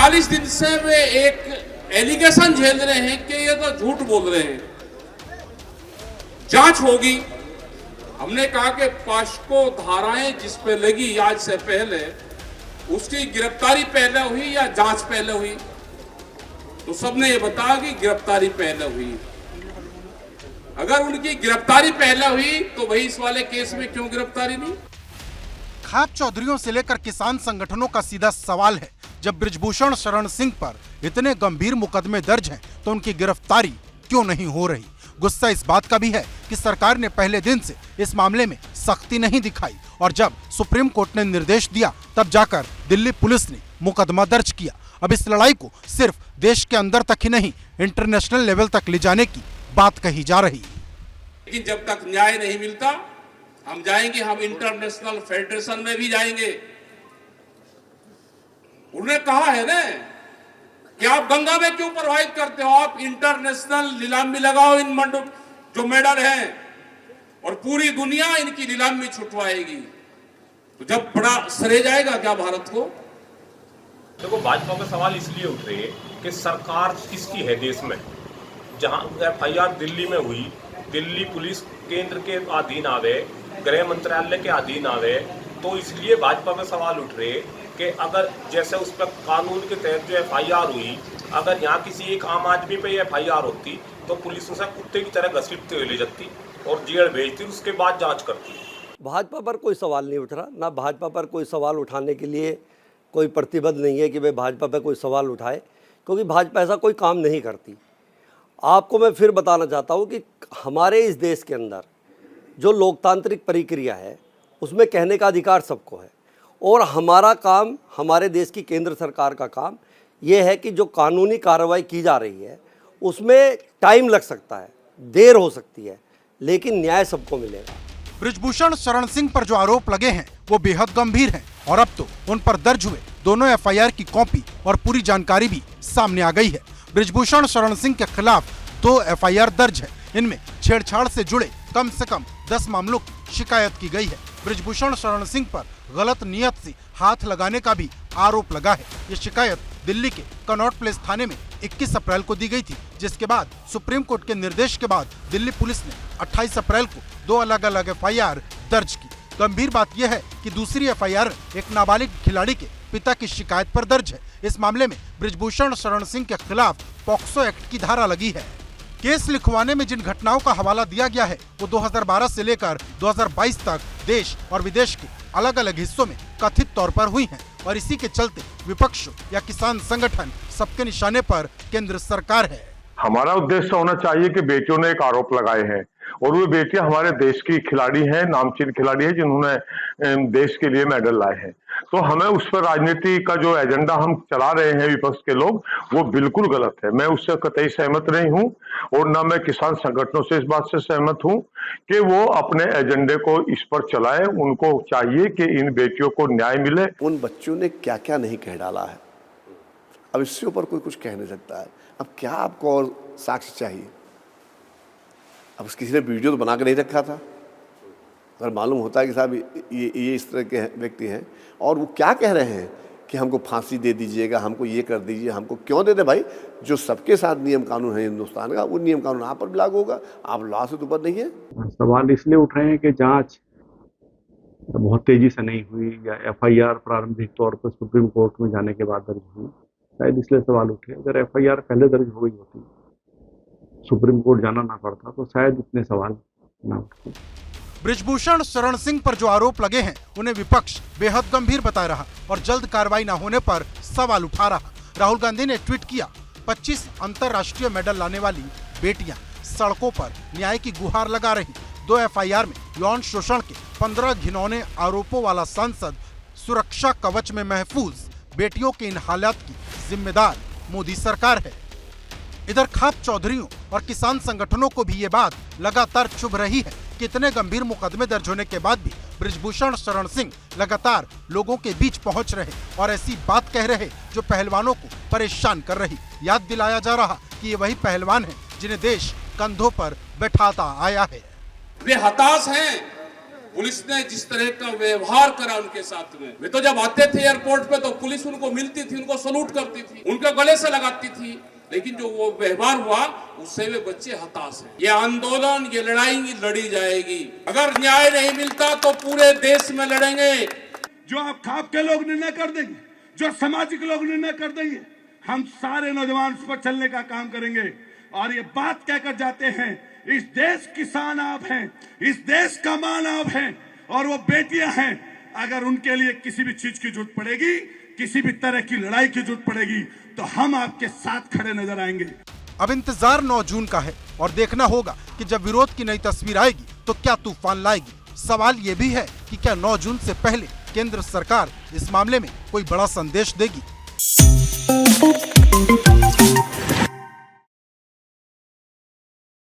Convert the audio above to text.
45 दिन से वे एक एलिगेशन झेल रहे हैं कि ये तो झूठ बोल रहे हैं। जांच होगी। हमने कहा कि पॉस्को धाराएं जिस पे लगी आज से पहले, उसकी गिरफ्तारी पहले हुई या जांच पहले हुई? तो सबने ये बताया कि गिरफ्तारी पहले हुई। अगर उनकी गिरफ्तारी पहले हुई तो वही इस वाले केस में क्यों गिरफ्तारी नहीं? खाप चौधरियों से लेकर किसान संगठनों का सीधा सवाल है, जब बृजभूषण शरण सिंह पर इतने गंभीर मुकदमे दर्ज हैं तो उनकी गिरफ्तारी क्यों नहीं हो रही? गुस्सा इस बात का भी है कि सरकार ने पहले दिन से इस मामले में सख्ती नहीं दिखाई और जब सुप्रीम कोर्ट ने निर्देश दिया तब जाकर दिल्ली पुलिस ने मुकदमा दर्ज किया। अब इस लड़ाई को सिर्फ देश के अंदर तक ही नहीं, इंटरनेशनल लेवल तक ले जाने की बात कही जा रही। लेकिन जब तक न्याय नहीं मिलता हम जाएंगे, हम इंटरनेशनल फेडरेशन में भी जाएंगे। उन्होंने कहा है ना कि आप गंगा में क्यों प्रवाहित करते हो, आप इंटरनेशनल नीलामी लगाओ इन जो मेडल हैं और पूरी दुनिया इनकी नीलामी छुटवाएगी। तो जब बड़ा सरे जाएगा क्या भारत को? देखो, भाजपा का सवाल इसलिए उठ रहे हैं कि सरकार किसकी है देश में। जहां FIR दिल्ली में हुई, दिल्ली पुलिस केंद्र के अधीन आवे, गृह मंत्रालय के अधीन आवे, तो इसलिए भाजपा में सवाल उठ रहे हैं कि अगर जैसे उस पर कानून के तहत जो FIR हुई, अगर यहाँ किसी एक आम आदमी पे FIR होती तो पुलिस उसे कुत्ते की तरह घसीटते हुए ले जाती और जेल भेजती, उसके बाद जांच करती। भाजपा पर कोई सवाल नहीं उठ रहा, ना भाजपा पर कोई सवाल उठाने के लिए कोई प्रतिबद्ध नहीं है कि भाई भाजपा पर कोई सवाल उठाए, क्योंकि भाजपा ऐसा कोई काम नहीं करती। आपको मैं फिर बताना चाहता हूँ कि हमारे इस देश के अंदर जो लोकतांत्रिक प्रक्रिया है उसमें कहने का अधिकार सबको है और हमारा काम, हमारे देश की केंद्र सरकार का काम ये है कि जो कानूनी कार्रवाई की जा रही है उसमें टाइम लग सकता है, देर हो सकती है, लेकिन न्याय सबको मिलेगा। बृजभूषण शरण सिंह पर जो आरोप लगे हैं वो बेहद गंभीर हैं और अब तो उन पर दर्ज हुए दोनों FIR की कॉपी और पूरी जानकारी भी सामने आ गई है। बृजभूषण शरण सिंह के खिलाफ 2 FIR दर्ज है। इनमें छेड़छाड़ से जुड़े कम से कम 10 मामलों की शिकायत की गई है। बृजभूषण शरण सिंह पर गलत नियत से हाथ लगाने का भी आरोप लगा है। ये शिकायत दिल्ली के कनॉट प्लेस थाने में 21 अप्रैल को दी गई थी, जिसके बाद सुप्रीम कोर्ट के निर्देश के बाद दिल्ली पुलिस ने 28 अप्रैल को 2 अलग अलग FIR दर्ज की। गंभीर बात यह है कि दूसरी FIR एक नाबालिग खिलाड़ी के पिता की शिकायत पर दर्ज है। इस मामले में बृजभूषण शरण सिंह के खिलाफ पॉक्सो एक्ट की धारा लगी है। केस लिखवाने में जिन घटनाओं का हवाला दिया गया है वो 2012 से लेकर 2022 तक देश और विदेश के अलग अलग हिस्सों में कथित तौर पर हुई हैं और इसी के चलते विपक्ष या किसान संगठन सबके निशाने पर केंद्र सरकार है। हमारा उद्देश्य होना चाहिए कि बेटियों ने एक आरोप लगाए हैं और वो बेटियां हमारे देश की खिलाड़ी हैं, नामचीन खिलाड़ी है जिन्होंने देश के लिए मेडल लाए हैं। तो हमें उस पर राजनीति का जो एजेंडा हम चला रहे हैं विपक्ष के लोग, वो बिल्कुल गलत है। मैं उससे कतई सहमत नहीं हूं और न मैं किसान संगठनों से इस बात से सहमत हूं कि वो अपने एजेंडे को इस पर चलाए। उनको चाहिए कि इन बेटियों को न्याय मिले। उन बच्चों ने क्या क्या नहीं कह डाला है, अब इससे ऊपर कोई कुछ कह नहीं सकता है। अब क्या आपको और साक्ष्य चाहिए? अब किसी ने वीडियो तो बना के नहीं रखा था, अगर मालूम होता है कि साहब ये इस तरह के व्यक्ति हैं और वो क्या कह रहे हैं कि हमको फांसी दे दीजिएगा, हमको ये कर दीजिए, हमको क्यों दे दे भाई? जो सबके साथ नियम कानून है हिंदुस्तान का, वो नियम कानून आप पर भी लागू होगा। आप लॉ से ऊपर नहीं है। सवाल इसलिए उठ रहे हैं कि जांच बहुत तेजी से नहीं हुई या FIR प्रारंभिक तौर पर सुप्रीम कोर्ट में जाने के बाद दर्ज हुई, शायद इसलिए सवाल उठे। अगर FIR पहले दर्ज हो गई होती, सुप्रीम कोर्ट जाना ना पड़ता, तो शायद इतने सवाल ना उठते। बृजभूषण शरण सिंह पर जो आरोप लगे हैं उन्हें विपक्ष बेहद गंभीर बता रहा और जल्द कार्रवाई न होने पर सवाल उठा रहा। राहुल गांधी ने ट्वीट किया, 25 अंतरराष्ट्रीय मेडल लाने वाली बेटियां सड़कों पर न्याय की गुहार लगा रही। 2 FIR में यौन शोषण के 15 घिनौने आरोपों वाला सांसद सुरक्षा कवच में महफूज बेटियों के इन हालात की जिम्मेदार मोदी सरकार है। इधर खाप चौधरियों और किसान संगठनों को भी ये बात लगातार चुभ रही है कि इतने गंभीर मुकदमे दर्ज होने के बाद भी बृजभूषण शरण सिंह लगातार लोगों के बीच पहुंच रहे और ऐसी बात कह रहे जो पहलवानों को परेशान कर रही। याद दिलाया जा रहा कि ये वही पहलवान हैं जिन्हें देश कंधों पर बैठाता आया है। वे हताश हैं पुलिस ने जिस तरह का व्यवहार करा उनके साथ में, वे तो जब आते थे एयरपोर्ट पे तो पुलिस उनको मिलती थी, उनको सलूट करती थी, उनके गले से लगाती थी, लेकिन जो वो व्यवहार हुआ उससे वे बच्चे हताश हैं। ये आंदोलन, ये लड़ाई लड़ी जाएगी। अगर न्याय नहीं मिलता तो पूरे देश में लड़ेंगे। जो आप खाप के लोग निर्णय कर देंगे, जो सामाजिक लोग निर्णय कर देंगे, हम सारे नौजवान उस पर चलने का काम करेंगे। और ये बात कहकर जाते हैं, इस देश की शान आप हैं, इस देश का मान आप हैं, और वो बेटियां हैं। अगर उनके लिए किसी भी चीज की जरूरत पड़ेगी, किसी भी तरह की लड़ाई की जरूरत पड़ेगी, तो हम आपके साथ खड़े नजर आएंगे। अब इंतजार 9 जून का है और देखना होगा कि जब विरोध की नई तस्वीर आएगी तो क्या तूफान लाएगी। सवाल ये भी है कि क्या 9 जून से पहले केंद्र सरकार इस मामले में कोई बड़ा संदेश देगी।